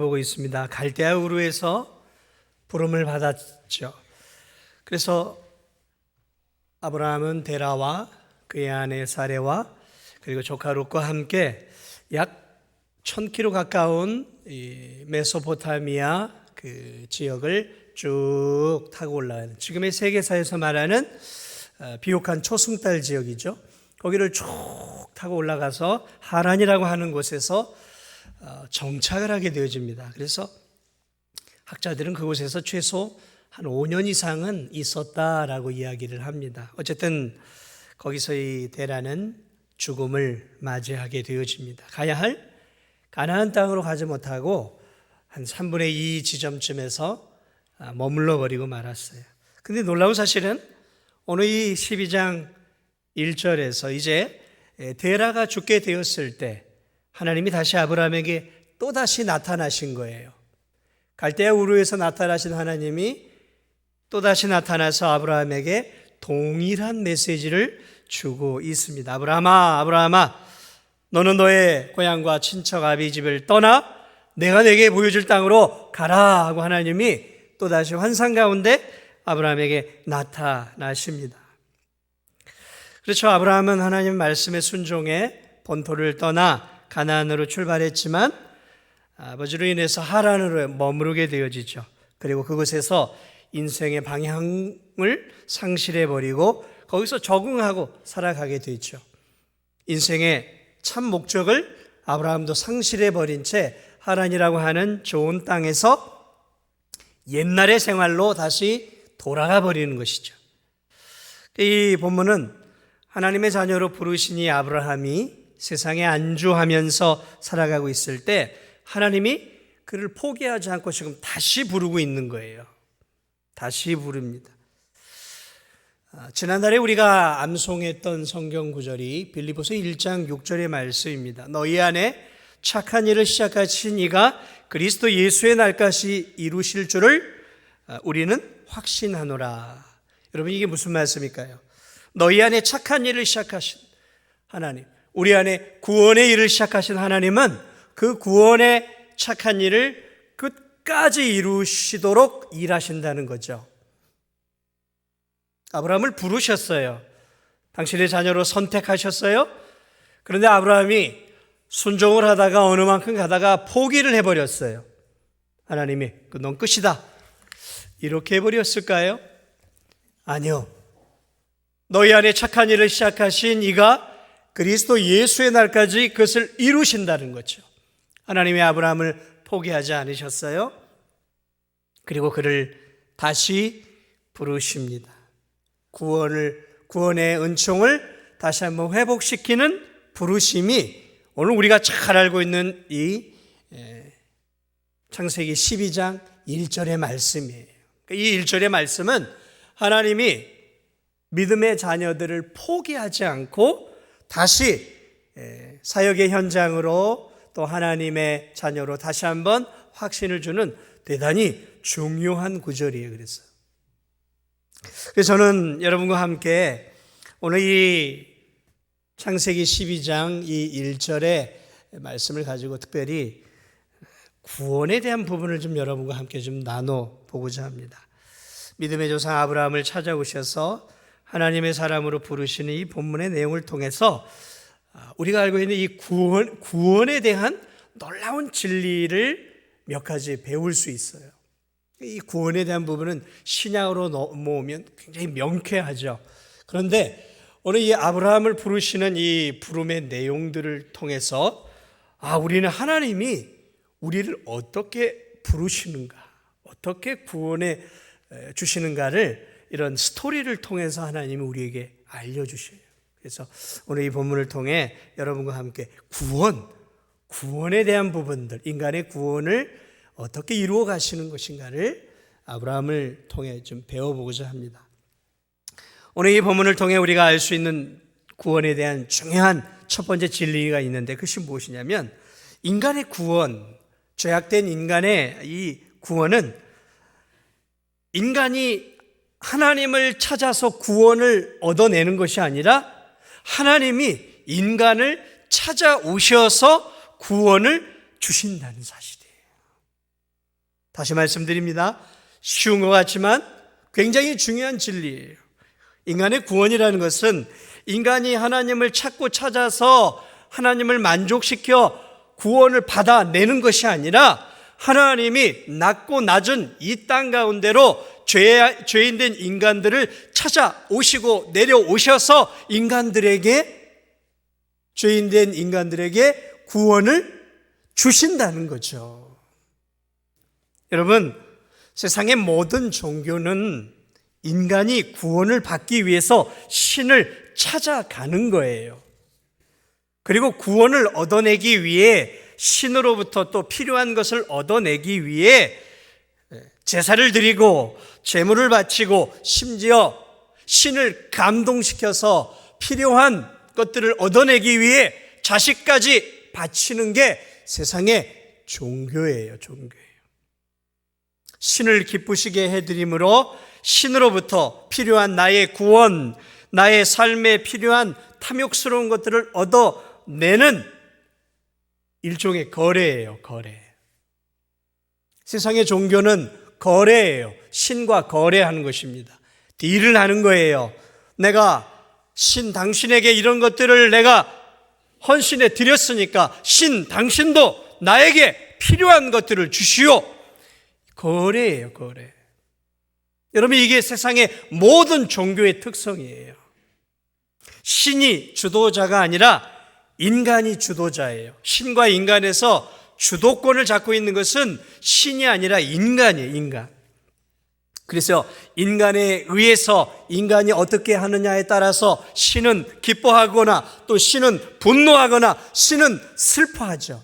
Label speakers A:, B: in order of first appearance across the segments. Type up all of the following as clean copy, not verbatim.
A: 보고 있습니다. 갈대아 우르에서 부름을 받았죠. 그래서 아브라함은 데라와 그의 아내 사레와 그리고 조카 롯과 함께 약 1000km 가까운 이 메소포타미아 그 지역을 쭉 타고 올라가는, 지금의 세계사에서 말하는 비옥한 초승달 지역이죠. 거기를 쭉 타고 올라가서 하란이라고 하는 곳에서 정착을 하게 되어집니다. 그래서 학자들은 그곳에서 최소 한 5년 이상은 있었다라고 이야기를 합니다. 어쨌든 거기서 이 데라는 죽음을 맞이하게 되어집니다. 가야 할 가나안 땅으로 가지 못하고 한 3분의 2 지점쯤에서 머물러 버리고 말았어요. 근데 놀라운 사실은 오늘 이 12장 1절에서 이제 데라가 죽게 되었을 때 하나님이 다시 아브라함에게 또다시 나타나신 거예요. 갈대아 우르에서 나타나신 하나님이 또다시 나타나서 아브라함에게 동일한 메시지를 주고 있습니다. 아브라함아, 아브라함아, 너는 너의 고향과 친척 아비 집을 떠나 내가 내게 보여줄 땅으로 가라 하고 하나님이 또다시 환상 가운데 아브라함에게 나타나십니다. 그렇죠. 아브라함은 하나님 말씀에 순종해 본토를 떠나 가나안으로 출발했지만 아버지로 인해서 하란으로 머무르게 되어지죠. 그리고 그곳에서 인생의 방향을 상실해버리고 거기서 적응하고 살아가게 되죠. 인생의 참 목적을 아브라함도 상실해버린 채 하란이라고 하는 좋은 땅에서 옛날의 생활로 다시 돌아가 버리는 것이죠. 이 본문은 하나님의 자녀로 부르신 이 아브라함이 세상에 안주하면서 살아가고 있을 때 하나님이 그를 포기하지 않고 지금 다시 부르고 있는 거예요. 다시 부릅니다. 지난달에 우리가 암송했던 성경 구절이 빌립보서 1장 6절의 말씀입니다. 너희 안에 착한 일을 시작하신 이가 그리스도 예수의 날까지 이루실 줄을 우리는 확신하노라. 여러분, 이게 무슨 말씀일까요? 너희 안에 착한 일을 시작하신 하나님, 우리 안에 구원의 일을 시작하신 하나님은 그 구원의 착한 일을 끝까지 이루시도록 일하신다는 거죠. 아브라함을 부르셨어요. 당신의 자녀로 선택하셨어요. 그런데 아브라함이 순종을 하다가 어느 만큼 가다가 포기를 해버렸어요. 하나님이 넌 끝이다 이렇게 해버렸을까요? 아니요. 너희 안에 착한 일을 시작하신 이가 그리스도 예수의 날까지 그것을 이루신다는 거죠. 하나님이 아브라함을 포기하지 않으셨어요. 그리고 그를 다시 부르십니다. 구원의 은총을 다시 한번 회복시키는 부르심이 오늘 우리가 잘 알고 있는 이 창세기 12장 1절의 말씀이에요. 이 1절의 말씀은 하나님이 믿음의 자녀들을 포기하지 않고 다시 사역의 현장으로 또 하나님의 자녀로 다시 한번 확신을 주는 대단히 중요한 구절이에요. 그래서 저는 여러분과 함께 오늘 이 창세기 12장 이 1절의 말씀을 가지고 특별히 구원에 대한 부분을 좀 여러분과 함께 좀 나눠보고자 합니다. 믿음의 조상 아브라함을 찾아오셔서 하나님의 사람으로 부르시는 이 본문의 내용을 통해서 우리가 알고 있는 이 구원에 대한 놀라운 진리를 몇 가지 배울 수 있어요. 이 구원에 대한 부분은 신약으로 넘어오면 굉장히 명쾌하죠. 그런데 오늘 이 아브라함을 부르시는 이 부름의 내용들을 통해서 우리는 하나님이 우리를 어떻게 부르시는가, 어떻게 구원해 주시는가를 이런 스토리를 통해서 하나님이 우리에게 알려주셔요. 그래서 오늘 이 본문을 통해 여러분과 함께 구원에 대한 부분들, 인간의 구원을 어떻게 이루어 가시는 것인가를 아브라함을 통해 좀 배워보고자 합니다. 오늘 이 본문을 통해 우리가 알 수 있는 구원에 대한 중요한 첫 번째 진리가 있는데 그것이 무엇이냐면 인간의 구원, 죄악된 인간의 이 구원은 인간이 하나님을 찾아서 구원을 얻어내는 것이 아니라 하나님이 인간을 찾아오셔서 구원을 주신다는 사실이에요. 다시 말씀드립니다. 쉬운 것 같지만 굉장히 중요한 진리예요. 인간의 구원이라는 것은 인간이 하나님을 찾아서 하나님을 만족시켜 구원을 받아내는 것이 아니라 하나님이 낮고 낮은 이 땅 가운데로 죄인된 인간들을 찾아오시고 내려오셔서 죄인된 인간들에게 구원을 주신다는 거죠. 여러분, 세상의 모든 종교는 인간이 구원을 받기 위해서 신을 찾아가는 거예요. 그리고 구원을 얻어내기 위해 신으로부터 또 필요한 것을 얻어내기 위해 제사를 드리고 제물을 바치고 심지어 신을 감동시켜서 필요한 것들을 얻어내기 위해 자식까지 바치는 게 세상의 종교예요. 신을 기쁘시게 해드림으로 신으로부터 필요한 나의 구원, 나의 삶에 필요한 탐욕스러운 것들을 얻어내는 일종의 거래예요. 세상의 종교는 거래예요. 신과 거래하는 것입니다. 딜을 하는 거예요. 내가 당신에게 이런 것들을 내가 헌신해 드렸으니까 당신도 나에게 필요한 것들을 주시오. 거래예요. 여러분, 이게 세상의 모든 종교의 특성이에요. 신이 주도자가 아니라 인간이 주도자예요. 신과 인간에서 주도권을 잡고 있는 것은 신이 아니라 인간이에요. 그래서 인간에 의해서 인간이 어떻게 하느냐에 따라서 신은 기뻐하거나 또 신은 분노하거나 신은 슬퍼하죠.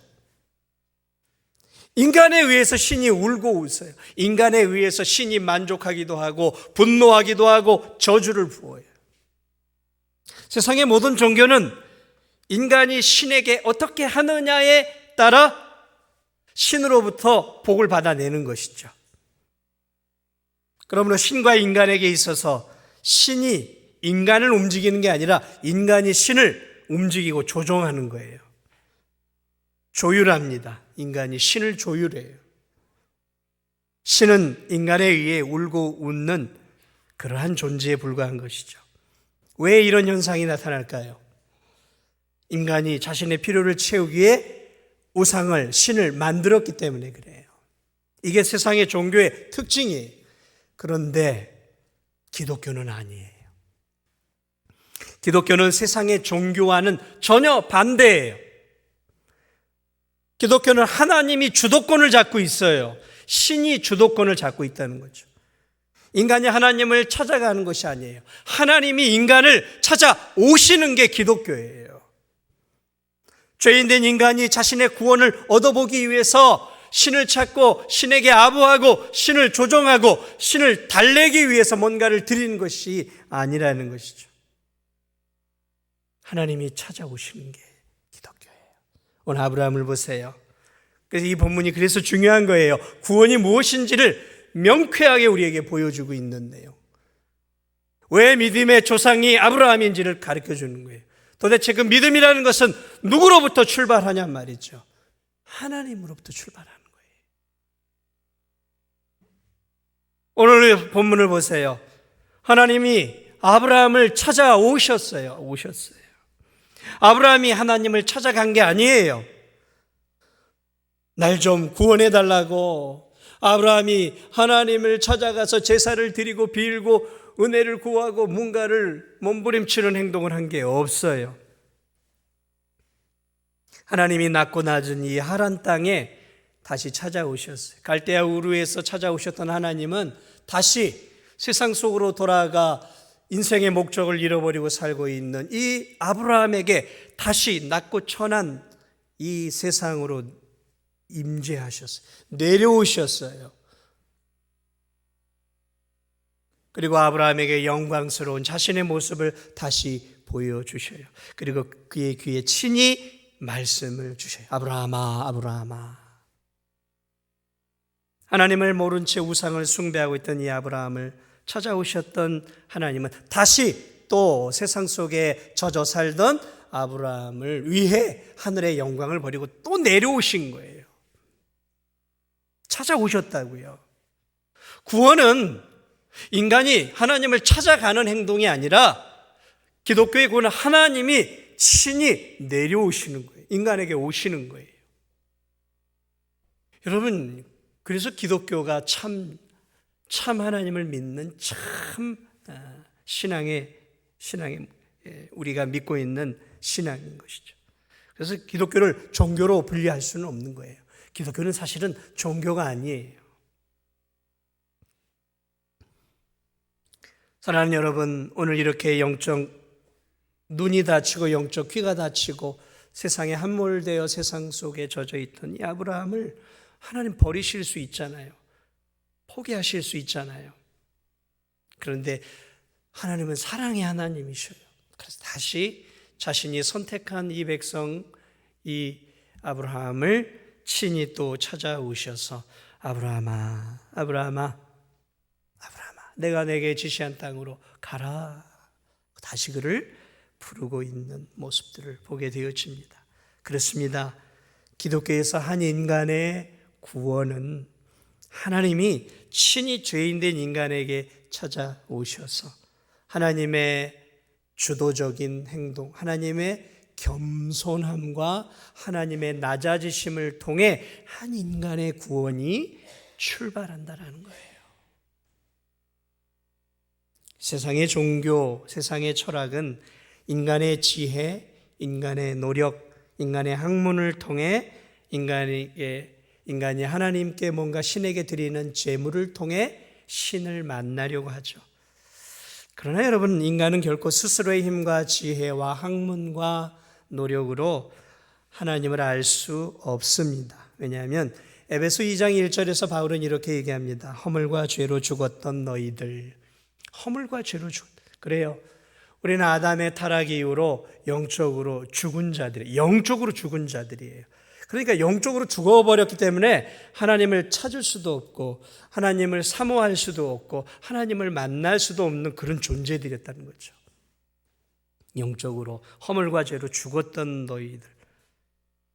A: 인간에 의해서 신이 울고 웃어요. 인간에 의해서 신이 만족하기도 하고 분노하기도 하고 저주를 부어요. 세상의 모든 종교는 인간이 신에게 어떻게 하느냐에 따라 신으로부터 복을 받아내는 것이죠. 그러므로 신과 인간에게 있어서 신이 인간을 움직이는 게 아니라 인간이 신을 움직이고 조종하는 거예요. 조율합니다. 인간이 신을 조율해요. 신은 인간에 의해 울고 웃는 그러한 존재에 불과한 것이죠. 왜 이런 현상이 나타날까요? 인간이 자신의 필요를 채우기에 우상을, 신을 만들었기 때문에 그래요. 이게 세상의 종교의 특징이에요. 그런데 기독교는 아니에요. 기독교는 세상의 종교와는 전혀 반대예요. 기독교는 하나님이 주도권을 잡고 있어요. 신이 주도권을 잡고 있다는 거죠. 인간이 하나님을 찾아가는 것이 아니에요. 하나님이 인간을 찾아오시는 게 기독교예요. 죄인된 인간이 자신의 구원을 얻어보기 위해서 신을 찾고 신에게 아부하고 신을 조종하고 신을 달래기 위해서 뭔가를 드리는 것이 아니라는 것이죠. 하나님이 찾아오시는 게 기독교예요. 오늘 아브라함을 보세요. 그래서 이 본문이 그래서 중요한 거예요. 구원이 무엇인지를 명쾌하게 우리에게 보여주고 있는 내용. 왜 믿음의 조상이 아브라함인지를 가르쳐 주는 거예요. 도대체 그 믿음이라는 것은 누구로부터 출발하냐 말이죠. 하나님으로부터 출발하는 거예요. 오늘 본문을 보세요. 하나님이 아브라함을 찾아오셨어요. 아브라함이 하나님을 찾아간 게 아니에요. 날 좀 구원해 달라고 아브라함이 하나님을 찾아가서 제사를 드리고 빌고 은혜를 구하고 뭔가를 몸부림치는 행동을 한 게 없어요. 하나님이 낮고 낮은 이 하란 땅에 다시 찾아오셨어요. 갈대아 우르에서 찾아오셨던 하나님은 다시 세상 속으로 돌아가 인생의 목적을 잃어버리고 살고 있는 이 아브라함에게 다시 낮고 천한 이 세상으로 임재하셨어요. 내려오셨어요. 그리고 아브라함에게 영광스러운 자신의 모습을 다시 보여주셔요. 그리고 그의 귀에 친히 말씀을 주셔요. 아브라함아, 아브라함아. 하나님을 모른 채 우상을 숭배하고 있던 이 아브라함을 찾아오셨던 하나님은 다시 또 세상 속에 젖어 살던 아브라함을 위해 하늘의 영광을 버리고 또 내려오신 거예요. 찾아오셨다고요. 구원은 인간이 하나님을 찾아가는 행동이 아니라 기독교의 구원은 하나님이 친히 내려오시는 거예요. 인간에게 오시는 거예요. 여러분, 그래서 기독교가 참 하나님을 믿는 참 신앙의 우리가 믿고 있는 신앙인 것이죠. 그래서 기독교를 종교로 분리할 수는 없는 거예요. 기독교는 사실은 종교가 아니에요. 사랑하는 여러분, 오늘 이렇게 영적 눈이 닫히고 영적 귀가 닫히고 세상에 함몰되어 세상 속에 젖어 있던 이 아브라함을 하나님 버리실 수 있잖아요. 포기하실 수 있잖아요. 그런데 하나님은 사랑의 하나님이셔요. 그래서 다시 자신이 선택한 이 백성, 이 아브라함을 친히 또 찾아오셔서 아브라함아, 아브라함아, 아브라함아, 내가 내게 지시한 땅으로 가라. 다시 그를 부르고 있는 모습들을 보게 되어집니다. 그렇습니다. 기독교에서 한 인간의 구원은 하나님이 친히 죄인된 인간에게 찾아오셔서 하나님의 주도적인 행동, 하나님의 겸손함과 하나님의 낮아지심을 통해 한 인간의 구원이 출발한다는 거예요. 세상의 종교, 세상의 철학은 인간의 지혜, 인간의 노력, 인간의 학문을 통해 인간이 하나님께 뭔가 신에게 드리는 제물을 통해 신을 만나려고 하죠. 그러나 여러분, 인간은 결코 스스로의 힘과 지혜와 학문과 노력으로 하나님을 알 수 없습니다. 왜냐하면 에베소 2장 1절에서 바울은 이렇게 얘기합니다. 허물과 죄로 죽었던 너희들. 허물과 죄로 그래요. 우리는 아담의 타락 이후로 영적으로 죽은 자들이에요. 영적으로 죽은 자들이에요. 그러니까 영적으로 죽어버렸기 때문에 하나님을 찾을 수도 없고 하나님을 사모할 수도 없고 하나님을 만날 수도 없는 그런 존재들이었다는 거죠. 영적으로 허물과 죄로 죽었던 너희들.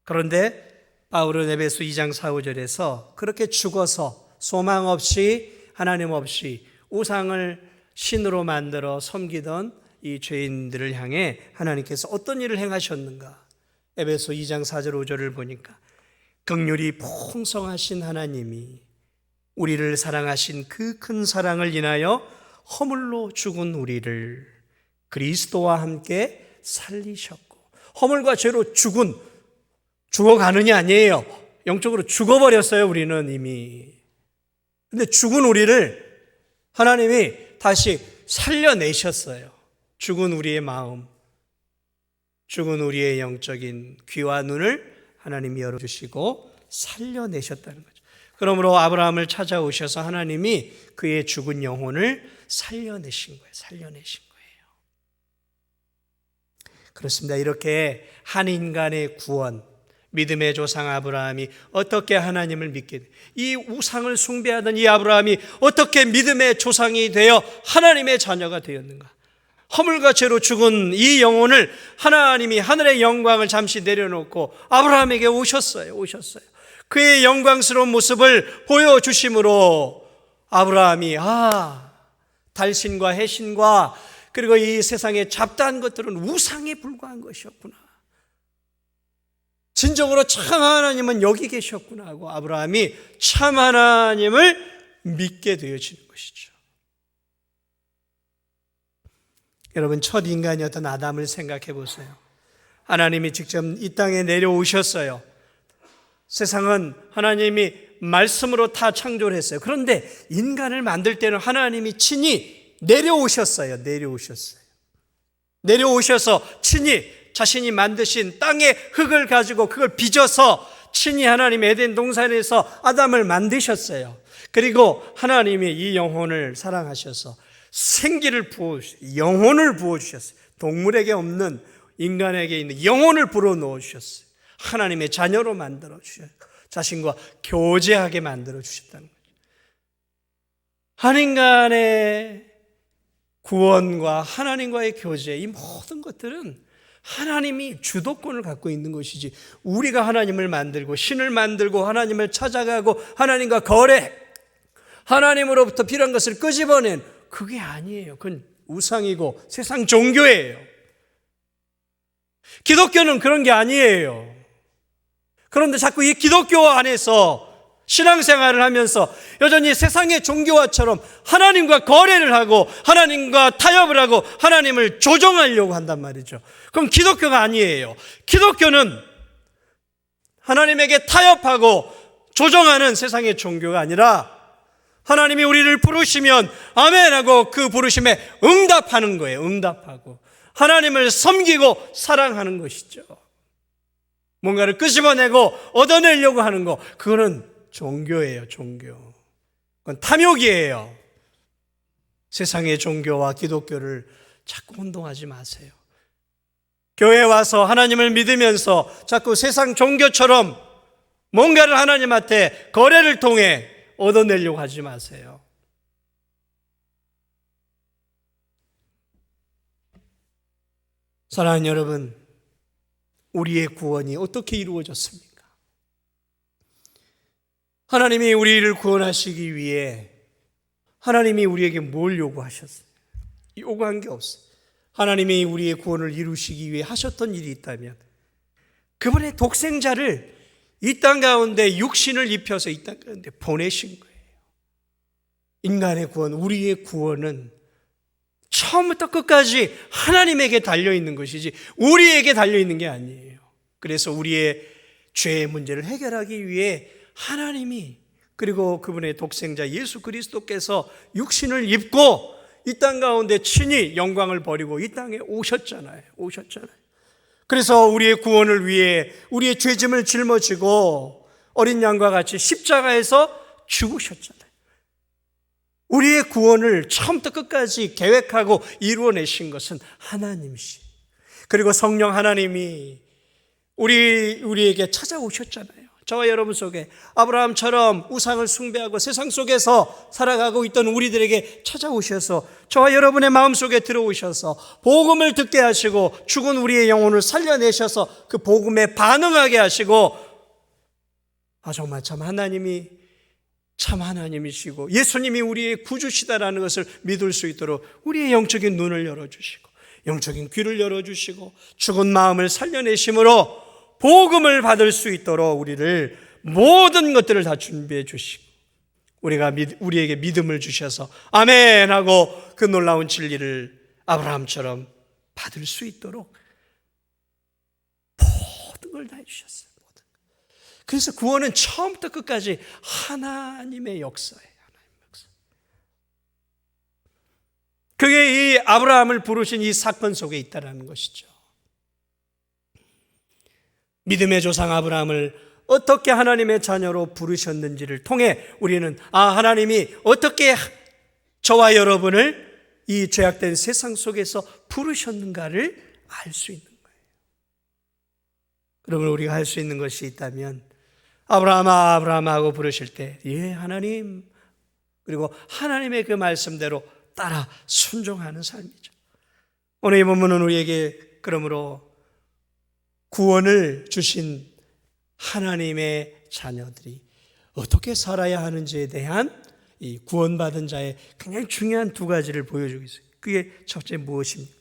A: 그런데 바울은 에베소 2장 4, 5절에서 그렇게 죽어서 소망 없이 하나님 없이 우상을 신으로 만들어 섬기던 이 죄인들을 향해 하나님께서 어떤 일을 행하셨는가? 에베소 2장 4절 5절을 보니까 긍휼이 풍성하신 하나님이 우리를 사랑하신 그 큰 사랑을 인하여 허물로 죽은 우리를 그리스도와 함께 살리셨고, 허물과 죄로 죽어가느냐 아니에요. 영적으로 죽어버렸어요. 우리는 이미. 근데 죽은 우리를 하나님이 다시 살려내셨어요. 죽은 우리의 마음, 죽은 우리의 영적인 귀와 눈을 하나님이 열어주시고 살려내셨다는 거죠. 그러므로 아브라함을 찾아오셔서 하나님이 그의 죽은 영혼을 살려내신 거예요. 살려내신 거예요. 그렇습니다. 이렇게 한 인간의 구원, 믿음의 조상 아브라함이 어떻게 하나님을 믿게 돼? 이 우상을 숭배하던 이 아브라함이 어떻게 믿음의 조상이 되어 하나님의 자녀가 되었는가? 허물과 죄로 죽은 이 영혼을 하나님이 하늘의 영광을 잠시 내려놓고 아브라함에게 오셨어요. 그의 영광스러운 모습을 보여주심으로 아브라함이 달신과 해신과 그리고 이 세상에 잡다한 것들은 우상에 불과한 것이었구나. 진정으로 참 하나님은 여기 계셨구나 하고 아브라함이 참 하나님을 믿게 되어지는 것이죠. 여러분, 첫 인간이었던 아담을 생각해 보세요. 하나님이 직접 이 땅에 내려오셨어요. 세상은 하나님이 말씀으로 다 창조를 했어요. 그런데 인간을 만들 때는 하나님이 친히 내려오셔서 친히 자신이 만드신 땅의 흙을 가지고 그걸 빚어서 친히 하나님 에덴 동산에서 아담을 만드셨어요. 그리고 하나님이 이 영혼을 사랑하셔서 생기를 부어주셨어요. 영혼을 부어주셨어요. 동물에게 없는 인간에게 있는 영혼을 불어넣으셨어요. 하나님의 자녀로 만들어주셨어요. 자신과 교제하게 만들어주셨다는 거죠. 한 인간의 구원과 하나님과의 교제, 이 모든 것들은 하나님이 주도권을 갖고 있는 것이지, 우리가 하나님을 만들고 신을 만들고 하나님을 찾아가고 하나님과 거래, 하나님으로부터 필요한 것을 끄집어낸, 그게 아니에요. 그건 우상이고 세상 종교예요. 기독교는 그런 게 아니에요. 그런데 자꾸 이 기독교 안에서 신앙생활을 하면서 여전히 세상의 종교화처럼 하나님과 거래를 하고 하나님과 타협을 하고 하나님을 조종하려고 한단 말이죠. 그럼 기독교가 아니에요. 기독교는 하나님에게 타협하고 조종하는 세상의 종교가 아니라 하나님이 우리를 부르시면 아멘 하고 그 부르심에 응답하는 거예요. 응답하고 하나님을 섬기고 사랑하는 것이죠. 뭔가를 끄집어내고 얻어내려고 하는 거, 그거는 종교예요. 종교. 그건 탐욕이에요. 세상의 종교와 기독교를 자꾸 혼동하지 마세요. 교회에 와서 하나님을 믿으면서 자꾸 세상 종교처럼 뭔가를 하나님한테 거래를 통해 얻어내려고 하지 마세요. 사랑하는 여러분, 우리의 구원이 어떻게 이루어졌습니까? 하나님이 우리를 구원하시기 위해 하나님이 우리에게 뭘 요구하셨어요? 요구한 게 없어요. 하나님이 우리의 구원을 이루시기 위해 하셨던 일이 있다면 그분의 독생자를 이 땅 가운데 육신을 입혀서 이 땅 가운데 보내신 거예요. 인간의 구원, 우리의 구원은 처음부터 끝까지 하나님에게 달려있는 것이지 우리에게 달려있는 게 아니에요. 그래서 우리의 죄의 문제를 해결하기 위해 하나님이, 그리고 그분의 독생자 예수 그리스도께서 육신을 입고 이 땅 가운데 친히 영광을 버리고 이 땅에 오셨잖아요. 그래서 우리의 구원을 위해 우리의 죄짐을 짊어지고 어린 양과 같이 십자가에서 죽으셨잖아요. 우리의 구원을 처음부터 끝까지 계획하고 이루어내신 것은 하나님이시. 그리고 성령 하나님이 우리에게 찾아오셨잖아요. 저와 여러분 속에 아브라함처럼 우상을 숭배하고 세상 속에서 살아가고 있던 우리들에게 찾아오셔서 저와 여러분의 마음속에 들어오셔서 복음을 듣게 하시고 죽은 우리의 영혼을 살려내셔서 그 복음에 반응하게 하시고, 정말 참 하나님이시고 예수님이 우리의 구주시다라는 것을 믿을 수 있도록 우리의 영적인 눈을 열어주시고 영적인 귀를 열어주시고 죽은 마음을 살려내심으로 복음을 받을 수 있도록 우리를 모든 것들을 다 준비해 주시고 우리에게 믿음을 주셔서 아멘 하고 그 놀라운 진리를 아브라함처럼 받을 수 있도록 모든 걸 다 해주셨어요. 그래서 구원은 처음부터 끝까지 하나님의 역사예요. 하나님의 역사. 그게 이 아브라함을 부르신 이 사건 속에 있다는 것이죠. 믿음의 조상 아브라함을 어떻게 하나님의 자녀로 부르셨는지를 통해 우리는 하나님이 어떻게 저와 여러분을 이 죄악된 세상 속에서 부르셨는가를 알 수 있는 거예요. 그러면 우리가 할 수 있는 것이 있다면 아브라함아 아브라함아 하고 부르실 때 예 하나님, 그리고 하나님의 그 말씀대로 따라 순종하는 삶이죠. 오늘 이 본문은 우리에게 그러므로 구원을 주신 하나님의 자녀들이 어떻게 살아야 하는지에 대한 이 구원받은 자의 굉장히 중요한 두 가지를 보여주고 있어요. 그게 첫째 무엇입니까?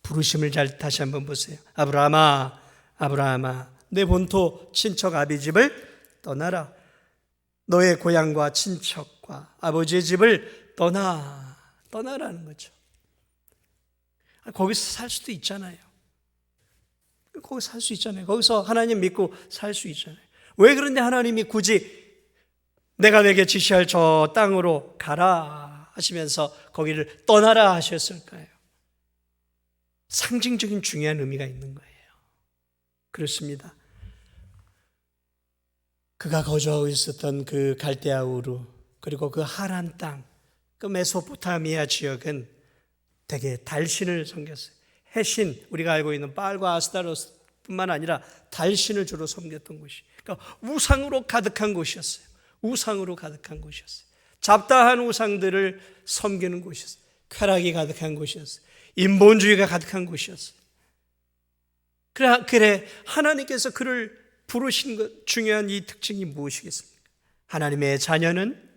A: 부르심을 잘 다시 한번 보세요. 아브라함아 아브라함아 내 본토 친척 아비 집을 떠나라. 너의 고향과 친척과 아버지의 집을 떠나라는 거죠. 거기서 살 수도 있잖아요. 거기서 살 수 있잖아요. 거기서 하나님 믿고 살 수 있잖아요. 왜 그런데 하나님이 굳이 내가 내게 지시할 저 땅으로 가라 하시면서 거기를 떠나라 하셨을까요? 상징적인 중요한 의미가 있는 거예요. 그렇습니다. 그가 거주하고 있었던 그 갈대아 우르, 그리고 그 하란 땅, 그 메소포타미아 지역은 되게 달신을 섬겼어요. 해신, 우리가 알고 있는 바알과 아스타로스뿐만 아니라 달신을 주로 섬겼던 곳이, 그러니까 우상으로 가득한 곳이었어요. 우상으로 가득한 곳이었어요. 잡다한 우상들을 섬기는 곳이었어요. 쾌락이 가득한 곳이었어요. 인본주의가 가득한 곳이었어요. 그래 하나님께서 그를 부르신 것 중요한 이 특징이 무엇이겠습니까? 하나님의 자녀는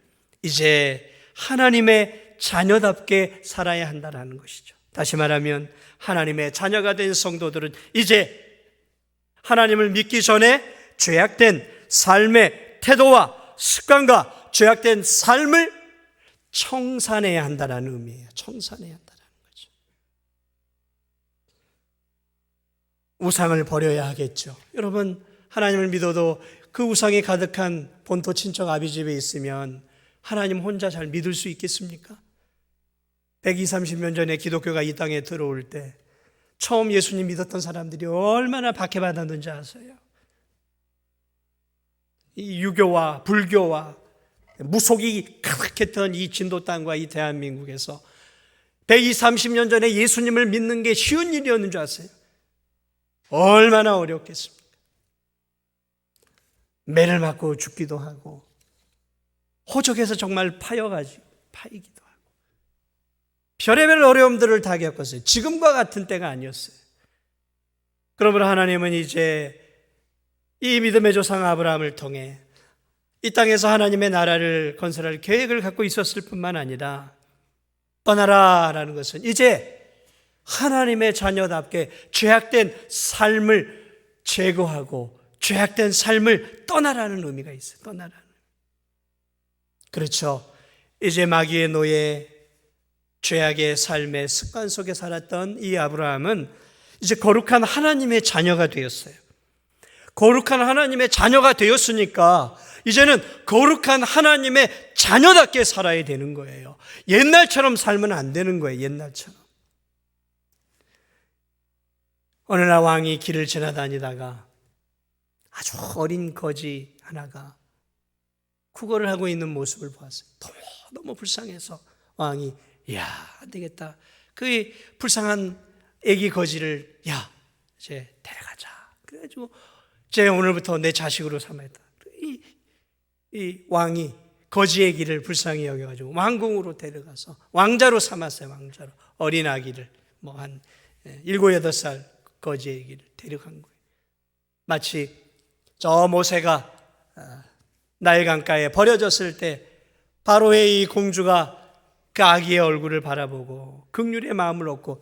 A: 이제 하나님의 자녀답게 살아야 한다는 것이죠. 다시 말하면 하나님의 자녀가 된 성도들은 이제 하나님을 믿기 전에 죄악된 삶의 태도와 습관과 죄악된 삶을 청산해야 한다는 의미예요. 청산해야 한다는 거죠. 우상을 버려야 하겠죠. 여러분, 하나님을 믿어도 그 우상이 가득한 본토 친척 아비 집에 있으면 하나님 혼자 잘 믿을 수 있겠습니까? 120, 30년 전에 기독교가 이 땅에 들어올 때 처음 예수님 믿었던 사람들이 얼마나 박해받았는지 아세요? 이 유교와 불교와 무속이 가득했던 이 진도 땅과 이 대한민국에서 120, 30년 전에 예수님을 믿는 게 쉬운 일이었는 줄 아세요? 얼마나 어렵겠습니까? 매를 맞고 죽기도 하고 호적에서 정말 파이기도 하고 별의별 어려움들을 다 겪었어요. 지금과 같은 때가 아니었어요. 그러므로 하나님은 이제 이 믿음의 조상 아브라함을 통해 이 땅에서 하나님의 나라를 건설할 계획을 갖고 있었을 뿐만 아니라 떠나라라는 것은 이제 하나님의 자녀답게 죄악된 삶을 제거하고 죄악된 삶을 떠나라는 의미가 있어요. 떠나라는. 그렇죠. 이제 마귀의 노예, 죄악의 삶의 습관 속에 살았던 이 아브라함은 이제 거룩한 하나님의 자녀가 되었어요. 거룩한 하나님의 자녀가 되었으니까 이제는 거룩한 하나님의 자녀답게 살아야 되는 거예요. 옛날처럼 살면 안 되는 거예요. 옛날처럼. 어느 날 왕이 길을 지나다니다가 아주 어린 거지 하나가 구걸을 하고 있는 모습을 보았어요. 너무 불쌍해서 왕이 안 되겠다. 그 불쌍한 애기 거지를 이제 데려가자. 그래가지고 제 오늘부터 내 자식으로 삼았다. 이 왕이 거지 애기를 불쌍히 여겨가지고 왕궁으로 데려가서 왕자로 삼았어요. 왕자로. 어린 아기를 한 7, 8살 거지 애기를 데려간 거예요. 마치 저 모세가 나일 강가에 버려졌을 때 바로의 이 공주가 그 아기의 얼굴을 바라보고 긍휼의 마음을 얻고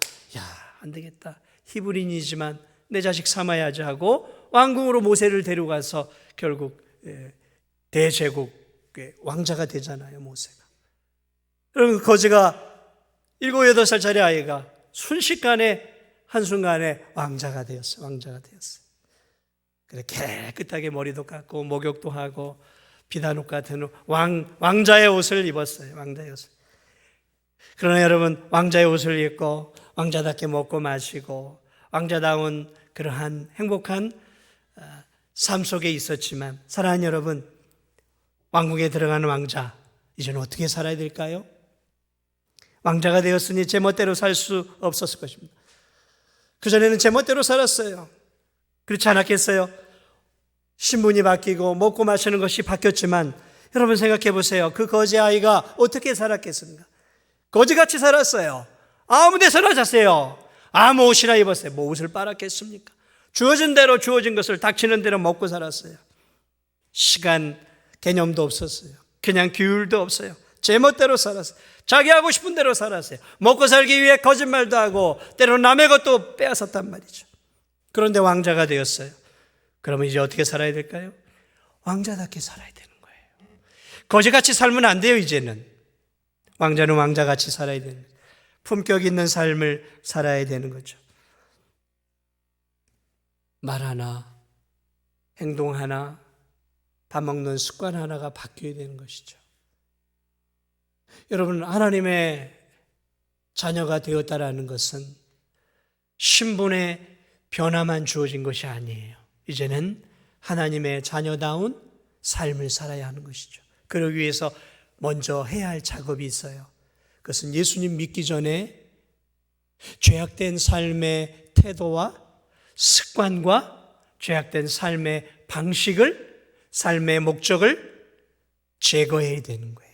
A: 안 되겠다. 히브리인이지만 내 자식 삼아야지 하고 왕궁으로 모세를 데려가서 결국 대제국의 왕자가 되잖아요. 모세가. 그럼 거지가 7, 8살짜리 아이가 순식간에 한순간에 왕자가 되었어요. 왕자가 되었어요. 그래 깨끗하게 머리도 깎고 목욕도 하고 비단옷 같은 왕자의 옷을 입었어요. 왕자의 옷을. 그러나 여러분, 왕자의 옷을 입고 왕자답게 먹고 마시고 왕자다운 그러한 행복한 삶 속에 있었지만 사랑하는 여러분, 왕궁에 들어가는 왕자 이제는 어떻게 살아야 될까요? 왕자가 되었으니 제 멋대로 살 수 없었을 것입니다. 그전에는 제 멋대로 살았어요. 그렇지 않았겠어요? 신분이 바뀌고 먹고 마시는 것이 바뀌었지만 여러분 생각해 보세요. 그 거지 아이가 어떻게 살았겠습니까? 거지같이 살았어요. 아무 데서나 잤어요. 아무 옷이나 입었어요. 뭐 옷을 빨았겠습니까? 주어진 대로 주어진 것을 닥치는 대로 먹고 살았어요. 시간 개념도 없었어요. 그냥 규율도 없어요. 제 멋대로 살았어요. 자기 하고 싶은 대로 살았어요. 먹고 살기 위해 거짓말도 하고 때로는 남의 것도 빼앗았단 말이죠. 그런데 왕자가 되었어요. 그러면 이제 어떻게 살아야 될까요? 왕자답게 살아야 되는 거예요. 거지같이 살면 안 돼요. 이제는 왕자는 왕자같이 살아야 되는 거예요. 품격 있는 삶을 살아야 되는 거죠. 말 하나, 행동 하나, 밥 먹는 습관 하나가 바뀌어야 되는 것이죠. 여러분, 하나님의 자녀가 되었다라는 것은 신분의 변화만 주어진 것이 아니에요. 이제는 하나님의 자녀다운 삶을 살아야 하는 것이죠. 그러기 위해서 먼저 해야 할 작업이 있어요. 그것은 예수님 믿기 전에 죄악된 삶의 태도와 습관과 죄악된 삶의 방식을, 삶의 목적을 제거해야 되는 거예요.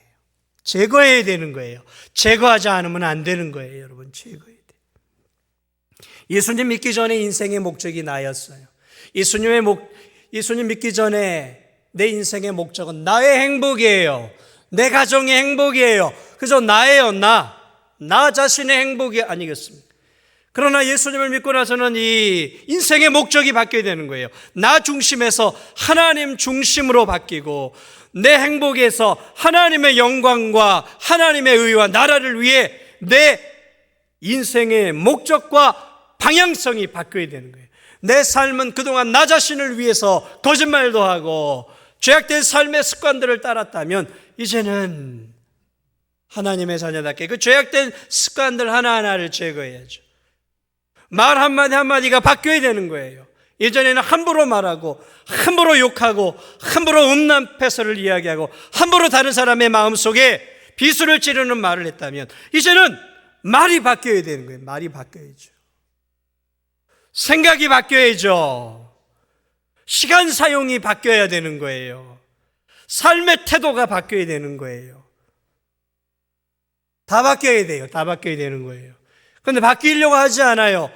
A: 제거해야 되는 거예요. 제거하지 않으면 안 되는 거예요. 여러분, 제거해야 돼요. 예수님 믿기 전에 인생의 목적이 나였어요. 예수님 믿기 전에 내 인생의 목적은 나의 행복이에요. 내 가정의 행복이에요. 그저 나예요. 나 자신의 행복이 아니겠습니까? 그러나 예수님을 믿고 나서는 이 인생의 목적이 바뀌어야 되는 거예요. 나 중심에서 하나님 중심으로 바뀌고, 내 행복에서 하나님의 영광과 하나님의 의와 나라를 위해 내 인생의 목적과 방향성이 바뀌어야 되는 거예요. 내 삶은 그동안 나 자신을 위해서 거짓말도 하고 죄악된 삶의 습관들을 따랐다면, 이제는 하나님의 자녀답게 그 죄악된 습관들 하나하나를 제거해야죠. 말 한마디 한마디가 바뀌어야 되는 거예요. 예전에는 함부로 말하고, 함부로 욕하고, 함부로 음란 패설을 이야기하고, 함부로 다른 사람의 마음속에 비수를 찌르는 말을 했다면, 이제는 말이 바뀌어야 되는 거예요. 말이 바뀌어야죠. 생각이 바뀌어야죠. 시간 사용이 바뀌어야 되는 거예요. 삶의 태도가 바뀌어야 되는 거예요. 다 바뀌어야 돼요. 다 바뀌어야 되는 거예요. 그런데 바뀌려고 하지 않아요.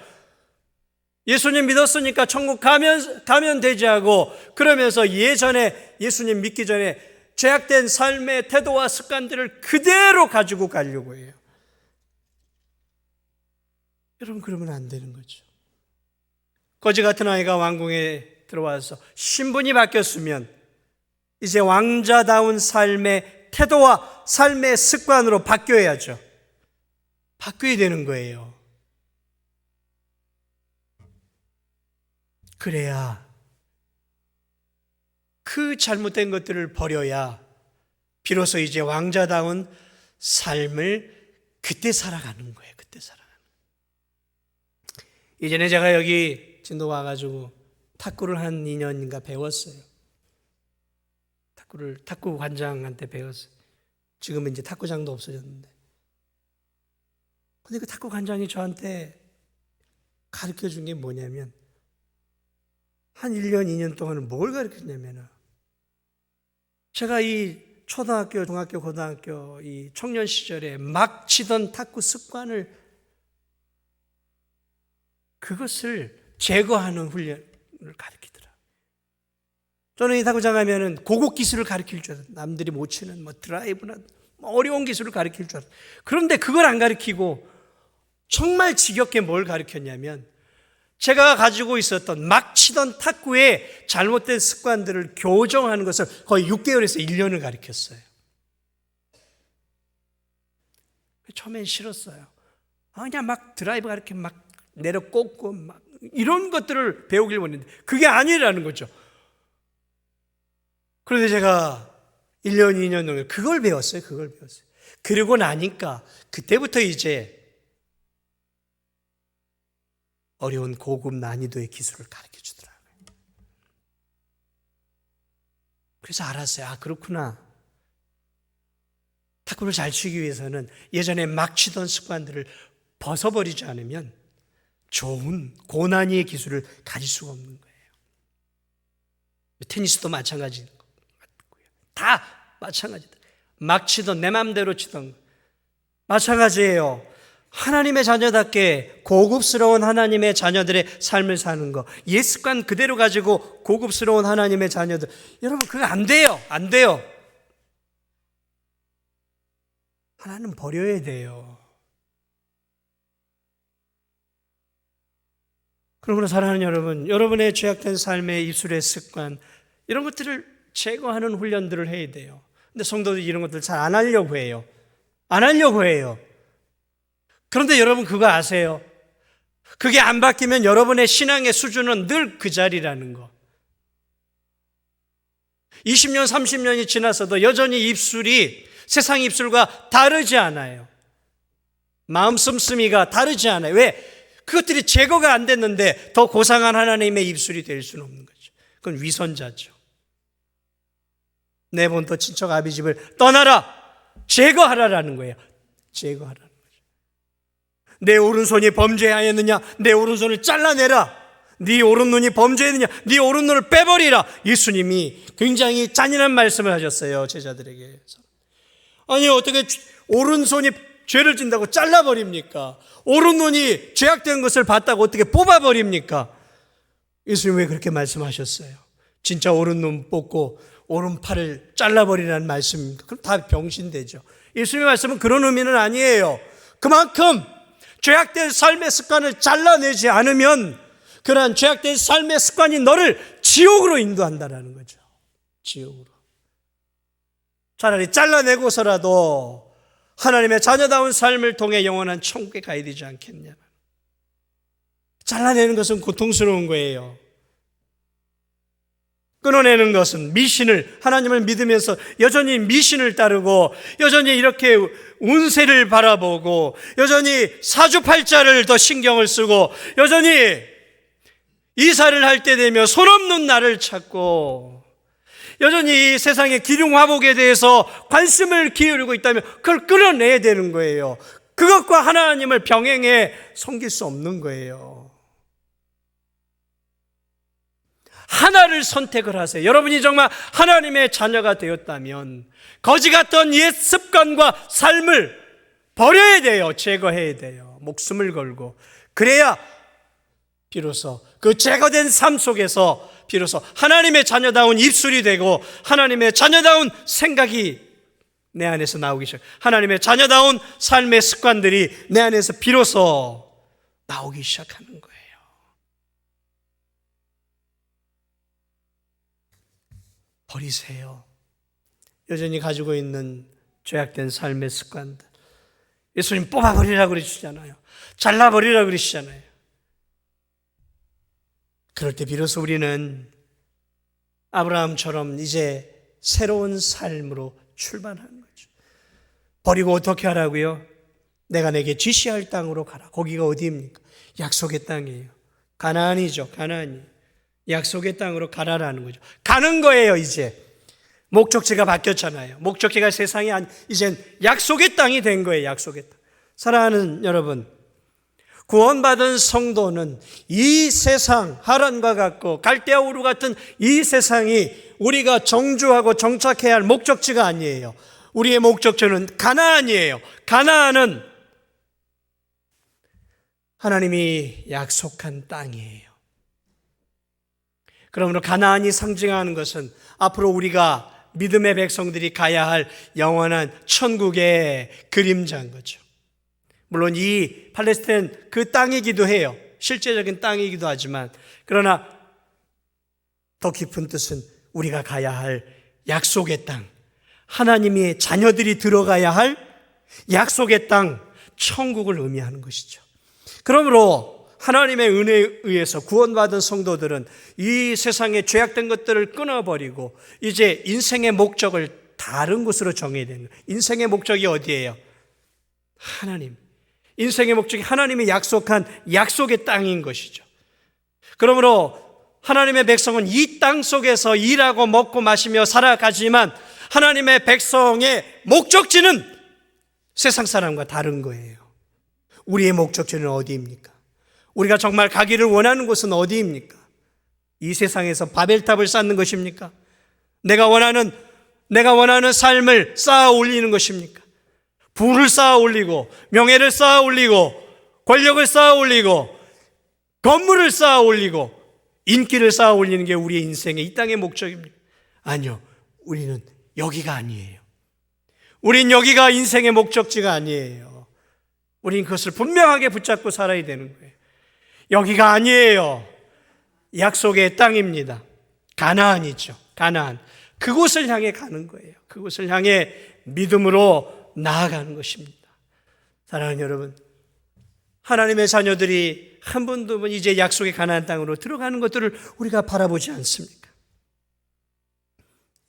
A: 예수님 믿었으니까 천국 가면 되지 하고, 그러면서 예수님 믿기 전에 죄악된 삶의 태도와 습관들을 그대로 가지고 가려고 해요. 여러분, 그러면 안 되는 거죠. 거지 같은 아이가 왕궁에 들어와서 신분이 바뀌었으면 이제 왕자다운 삶의 태도와 삶의 습관으로 바뀌어야죠. 바뀌어야 되는 거예요. 그래야 그 잘못된 것들을 버려야 비로소 이제 왕자다운 삶을 그때 살아가는 거예요. 그때 살아가는 거예요. 이전에 제가 여기 진도 와가지고 탁구를 한 2년인가 배웠어요. 탁구 관장한테 배웠어요. 지금은 이제 탁구장도 없어졌는데. 근데 그 탁구 관장이 저한테 가르쳐 준 게 뭐냐면, 한 1년, 2년 동안은 뭘 가르쳤냐면, 제가 이 초등학교, 중학교, 고등학교 이 청년 시절에 막 치던 탁구 습관을, 그것을 제거하는 훈련을 가르치더라. 저는 이 탁구장 가면은 고급 기술을 가르칠 줄 알았어요. 남들이 못 치는 드라이브나 어려운 기술을 가르칠 줄 알았어요. 그런데 그걸 안 가르치고 정말 지겹게 뭘 가르쳤냐면, 제가 가지고 있었던 막 치던 탁구의 잘못된 습관들을 교정하는 것을 거의 6개월에서 1년을 가르쳤어요. 처음엔 싫었어요. 그냥 막 드라이브 가르쳐 막 내려 꽂고 막 이런 것들을 배우길 원했는데 그게 아니라는 거죠. 그런데 제가 1년, 2년 동안 그걸 배웠어요. 그러고 나니까 그때부터 이제 어려운 고급 난이도의 기술을 가르쳐 주더라고요. 그래서 알았어요. 아, 그렇구나. 탁구를 잘 치기 위해서는 예전에 막 치던 습관들을 벗어버리지 않으면 좋은 고난이의 기술을 가질 수가 없는 거예요. 테니스도 마찬가지인 것 같고요. 다 마찬가지다. 막 치던, 내 마음대로 치던 마찬가지예요. 하나님의 자녀답게 고급스러운 하나님의 자녀들의 삶을 사는 거, 옛 습관 그대로 가지고 고급스러운 하나님의 자녀들, 여러분 그거 안 돼요. 안 돼요. 하나는 버려야 돼요. 그러므로 사랑하는 여러분, 여러분의 죄악된 삶의 입술의 습관, 이런 것들을 제거하는 훈련들을 해야 돼요. 근데 성도들이 이런 것들 잘 안 하려고 해요. 안 하려고 해요. 그런데 여러분 그거 아세요? 그게 안 바뀌면 여러분의 신앙의 수준은 늘 그 자리라는 거. 20년, 30년이 지나서도 여전히 입술이 세상 입술과 다르지 않아요. 마음 씀씀이가 다르지 않아요. 왜? 그것들이 제거가 안 됐는데 더 고상한 하나님의 입술이 될 수는 없는 거죠. 그건 위선자죠. 내 본토 친척 아비 집을 떠나라. 제거하라라는 거예요. 제거하라는 거죠. 내 오른손이 범죄하였느냐? 내 오른손을 잘라내라. 네 오른눈이 범죄했느냐? 네 오른눈을 빼버리라. 예수님이 굉장히 잔인한 말씀을 하셨어요. 제자들에게. 아니 어떻게 오른손이 죄를 진다고 잘라버립니까? 옳은 눈이 죄악된 것을 봤다고 어떻게 뽑아버립니까? 예수님 왜 그렇게 말씀하셨어요? 진짜 옳은 눈 뽑고 옳은 팔을 잘라버리라는 말씀입니까? 그럼 다 병신되죠. 예수님의 말씀은 그런 의미는 아니에요. 그만큼 죄악된 삶의 습관을 잘라내지 않으면 그러한 죄악된 삶의 습관이 너를 지옥으로 인도한다는 거죠. 지옥으로. 차라리 잘라내고서라도 하나님의 자녀다운 삶을 통해 영원한 천국에 가야 되지 않겠냐. 잘라내는 것은 고통스러운 거예요. 끊어내는 것은 미신을, 하나님을 믿으면서 여전히 미신을 따르고 여전히 이렇게 운세를 바라보고 여전히 사주팔자를 더 신경을 쓰고 여전히 이사를 할 때 되면 손 없는 나를 찾고 여전히 이 세상의 기륭화복에 대해서 관심을 기울이고 있다면 그걸 끊어내야 되는 거예요. 그것과 하나님을 병행해 섬길 수 없는 거예요. 하나를 선택을 하세요. 여러분이 정말 하나님의 자녀가 되었다면 거지 같던 옛 습관과 삶을 버려야 돼요. 제거해야 돼요. 목숨을 걸고. 그래야 비로소 그 제거된 삶 속에서 비로소 하나님의 자녀다운 입술이 되고 하나님의 자녀다운 생각이 내 안에서 나오기 시작. 하나님의 자녀다운 삶의 습관들이 내 안에서 비로소 나오기 시작하는 거예요. 버리세요. 여전히 가지고 있는 죄악된 삶의 습관들. 예수님 뽑아버리라고 그러시잖아요. 잘라버리라고 그러시잖아요. 그럴 때 비로소 우리는 아브라함처럼 이제 새로운 삶으로 출발하는 거죠. 버리고 어떻게 하라고요? 내가 내게 지시할 땅으로 가라. 거기가 어디입니까? 약속의 땅이에요. 가나안이죠. 가나안이. 약속의 땅으로 가라라는 거죠. 가는 거예요. 이제 목적지가 바뀌었잖아요. 목적지가 세상이 아니, 이젠 약속의 땅이 된 거예요. 약속의 땅. 사랑하는 여러분, 구원받은 성도는 이 세상 하란과 같고 갈대아 우루 같은 이 세상이 우리가 정주하고 정착해야 할 목적지가 아니에요. 우리의 목적지는 가나안이에요. 가나안은 하나님이 약속한 땅이에요. 그러므로 가나안이 상징하는 것은 앞으로 우리가 믿음의 백성들이 가야 할 영원한 천국의 그림자인 거죠. 물론 이 팔레스타인 그 땅이기도 해요. 실제적인 땅이기도 하지만 그러나 더 깊은 뜻은 우리가 가야 할 약속의 땅, 하나님의 자녀들이 들어가야 할 약속의 땅, 천국을 의미하는 것이죠. 그러므로 하나님의 은혜에 의해서 구원받은 성도들은 이 세상의 죄악된 것들을 끊어버리고 이제 인생의 목적을 다른 곳으로 정해야 되는 거예요. 인생의 목적이 어디예요? 하나님. 인생의 목적이 하나님이 약속한 약속의 땅인 것이죠. 그러므로 하나님의 백성은 이 땅 속에서 일하고 먹고 마시며 살아가지만 하나님의 백성의 목적지는 세상 사람과 다른 거예요. 우리의 목적지는 어디입니까? 우리가 정말 가기를 원하는 곳은 어디입니까? 이 세상에서 바벨탑을 쌓는 것입니까? 내가 원하는 삶을 쌓아 올리는 것입니까? 부를 쌓아 올리고 명예를 쌓아 올리고 권력을 쌓아 올리고 건물을 쌓아 올리고 인기를 쌓아 올리는 게 우리의 인생의 이 땅의 목적입니까? 아니요. 우리는 여기가 아니에요. 우린 여기가 인생의 목적지가 아니에요. 우린 그것을 분명하게 붙잡고 살아야 되는 거예요. 여기가 아니에요. 약속의 땅입니다. 가나안이죠. 가나안. 그곳을 향해 가는 거예요. 그곳을 향해 믿음으로 나아가는 것입니다. 사랑하는 여러분, 하나님의 자녀들이 한 번도 이제 약속의 가나안 땅으로 들어가는 것들을 우리가 바라보지 않습니까?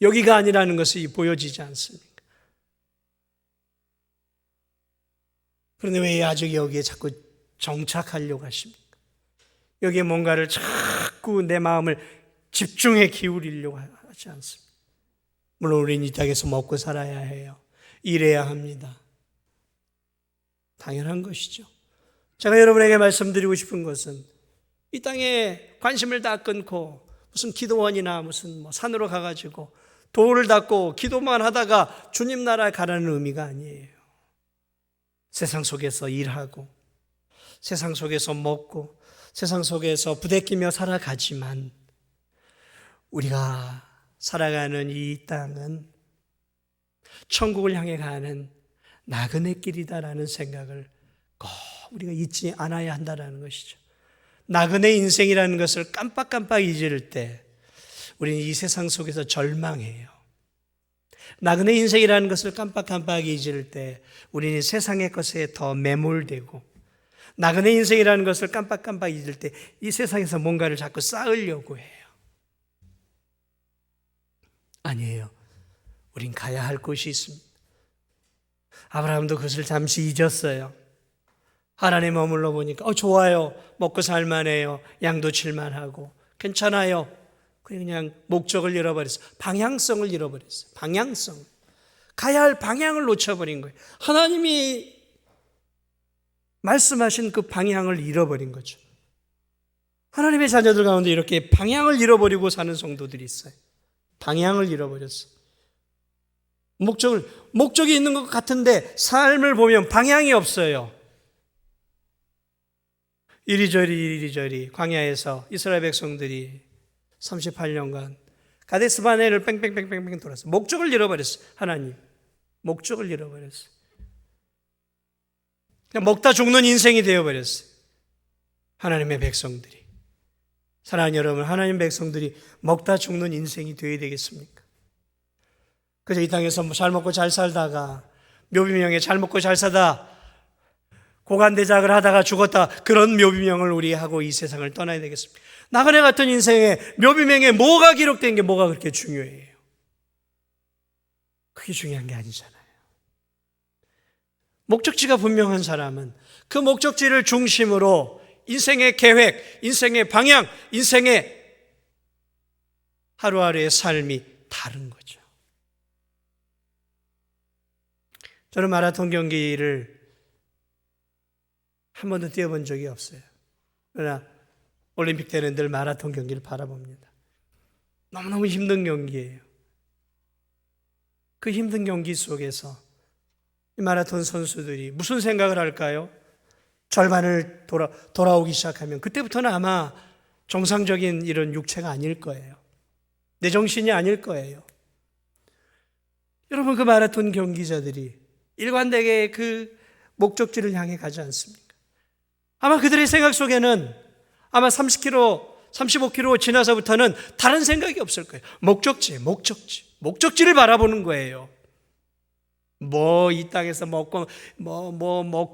A: 여기가 아니라는 것이 보여지지 않습니까? 그런데 왜 아직 여기에 자꾸 정착하려고 하십니까? 여기에 뭔가를 자꾸 내 마음을 집중해 기울이려고 하지 않습니다. 물론 우리는 이 땅에서 먹고 살아야 해요. 일해야 합니다. 당연한 것이죠. 제가 여러분에게 말씀드리고 싶은 것은 이 땅에 관심을 다 끊고 무슨 기도원이나 무슨 산으로 가가지고 돌을 닦고 기도만 하다가 주님 나라에 가라는 의미가 아니에요. 세상 속에서 일하고 세상 속에서 먹고 세상 속에서 부대끼며 살아가지만 우리가 살아가는 이 땅은 천국을 향해 가는 나그네 길이다라는 생각을 꼭 우리가 잊지 않아야 한다는 것이죠. 나그네 인생이라는 것을 깜빡깜빡 잊을 때 우리는 이 세상 속에서 절망해요. 나그네 인생이라는 것을 깜빡깜빡 잊을 때 우리는 세상의 것에 더 매몰되고, 나그네 인생이라는 것을 깜빡깜빡 잊을 때 이 세상에서 뭔가를 자꾸 쌓으려고 해요. 아니에요. 우린 가야 할 곳이 있습니다. 아브라함도 그것을 잠시 잊었어요. 하나님에 머물러 보니까 좋아요. 먹고 살만해요. 양도 칠만하고 괜찮아요. 그냥 목적을 잃어버렸어요. 방향성을 잃어버렸어요. 방향성. 가야 할 방향을 놓쳐버린 거예요. 하나님이 말씀하신 그 방향을 잃어버린 거죠. 하나님의 자녀들 가운데 이렇게 방향을 잃어버리고 사는 성도들이 있어요. 방향을 잃어버렸어요. 목적이 있는 것 같은데 삶을 보면 방향이 없어요. 이리저리 광야에서 이스라엘 백성들이 38년간 가데스 바네를 뺑뺑뺑뺑뺑 돌았어요. 목적을 잃어버렸어요. 하나님, 목적을 잃어버렸어요. 그냥 먹다 죽는 인생이 되어버렸어요. 하나님의 백성들이. 사랑하는 여러분, 하나님 백성들이 먹다 죽는 인생이 되어야 되겠습니까? 그래서 이 땅에서 잘 먹고 잘 살다가 묘비명에 잘 먹고 잘 사다 고관대작을 하다가 죽었다, 그런 묘비명을 우리 하고 이 세상을 떠나야 되겠습니다. 나그네 같은 인생에 묘비명에 뭐가 기록된 게 뭐가 그렇게 중요해요? 그게 중요한 게 아니잖아요. 목적지가 분명한 사람은 그 목적지를 중심으로 인생의 계획, 인생의 방향, 인생의 하루하루의 삶이 다른 거죠. 저는 마라톤 경기를 한 번도 뛰어본 적이 없어요. 그러나 올림픽 때는 늘 마라톤 경기를 바라봅니다. 너무너무 힘든 경기예요. 그 힘든 경기 속에서 이 마라톤 선수들이 무슨 생각을 할까요? 절반을 돌아오기 시작하면 그때부터는 아마 정상적인 이런 육체가 아닐 거예요. 내 정신이 아닐 거예요. 여러분, 그 마라톤 경기자들이 일관되게 그 목적지를 향해 가지 않습니까? 아마 그들의 생각 속에는 아마 30km, 35km 지나서부터는 다른 생각이 없을 거예요. 목적지를 바라보는 거예요. 이 땅에서 먹고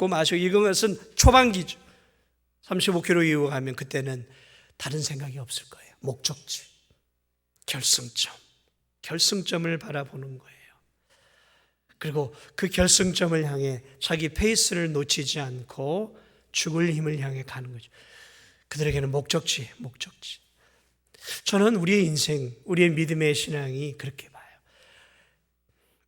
A: 마시고 이것은 초반기죠. 35km 이후 가면 그때는 다른 생각이 없을 거예요. 목적지, 결승점을 바라보는 거예요. 그리고 그 결승점을 향해 자기 페이스를 놓치지 않고 죽을 힘을 향해 가는 거죠. 그들에게는 목적지. 저는 우리의 인생, 우리의 믿음의 신앙이 그렇게 봐요.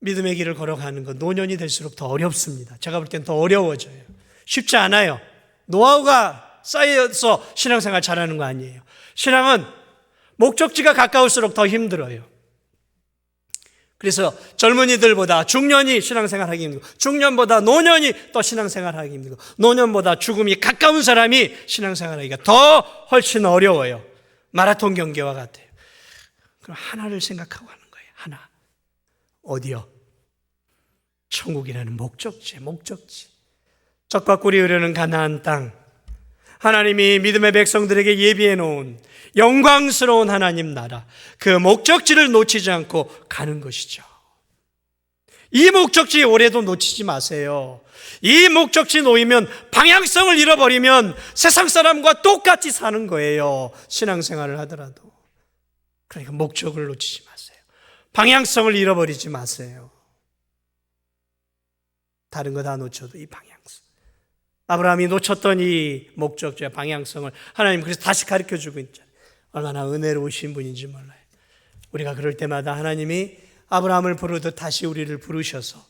A: 믿음의 길을 걸어가는 건 노년이 될수록 더 어렵습니다. 제가 볼 땐 더 어려워져요. 쉽지 않아요. 노하우가 쌓여서 신앙생활 잘하는 거 아니에요. 신앙은 목적지가 가까울수록 더 힘들어요. 그래서 젊은이들보다 중년이 신앙생활하기 힘들고, 중년보다 노년이 또 신앙생활하기 힘들고, 노년보다 죽음이 가까운 사람이 신앙생활하기가 더 훨씬 어려워요. 마라톤 경기와 같아요. 그럼 하나를 생각하고 하는 거예요. 하나. 어디요? 천국이라는 목적지. 젖과 꿀이 흐르는 가나안 땅, 하나님이 믿음의 백성들에게 예비해 놓은 영광스러운 하나님 나라, 그 목적지를 놓치지 않고 가는 것이죠. 이 목적지 올해도 놓치지 마세요. 이 목적지 놓이면 방향성을 잃어버리면 세상 사람과 똑같이 사는 거예요. 신앙생활을 하더라도. 그러니까 목적을 놓치지 마세요. 방향성을 잃어버리지 마세요. 다른 거 다 놓쳐도 이 방향성. 아브라함이 놓쳤던 이 목적지와 방향성을 하나님 그래서 다시 가르쳐주고 있잖아요. 얼마나 은혜로우신 분인지 몰라요. 우리가 그럴 때마다 하나님이 아브라함을 부르듯 다시 우리를 부르셔서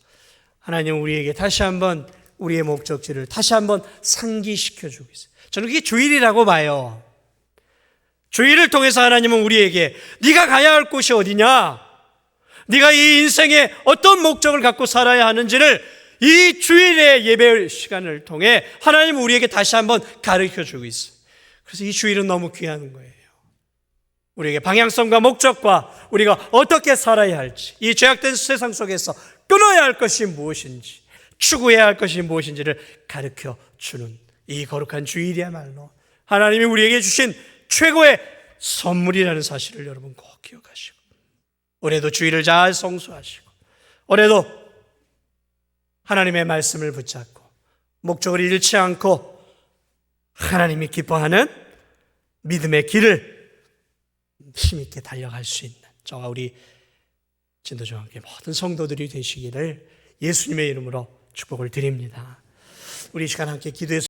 A: 하나님은 우리에게 다시 한번 우리의 목적지를 다시 한번 상기시켜주고 있어요. 저는 그게 주일이라고 봐요. 주일을 통해서 하나님은 우리에게 네가 가야 할 곳이 어디냐, 네가 이 인생에 어떤 목적을 갖고 살아야 하는지를 이 주일의 예배 시간을 통해 하나님은 우리에게 다시 한번 가르쳐주고 있어요. 그래서 이 주일은 너무 귀한 거예요. 우리에게 방향성과 목적과 우리가 어떻게 살아야 할지, 이 죄악된 세상 속에서 끊어야 할 것이 무엇인지, 추구해야 할 것이 무엇인지를 가르쳐주는 이 거룩한 주일이야말로 하나님이 우리에게 주신 최고의 선물이라는 사실을 여러분 꼭 기억하시고, 올해도 주일을 잘 성수하시고, 올해도 하나님의 말씀을 붙잡고 목적을 잃지 않고 하나님이 기뻐하는 믿음의 길을 힘있게 달려갈 수 있는 저와 우리 진도저와 함께 모든 성도들이 되시기를 예수님의 이름으로 축복을 드립니다. 우리 이 시간 함께 기도해서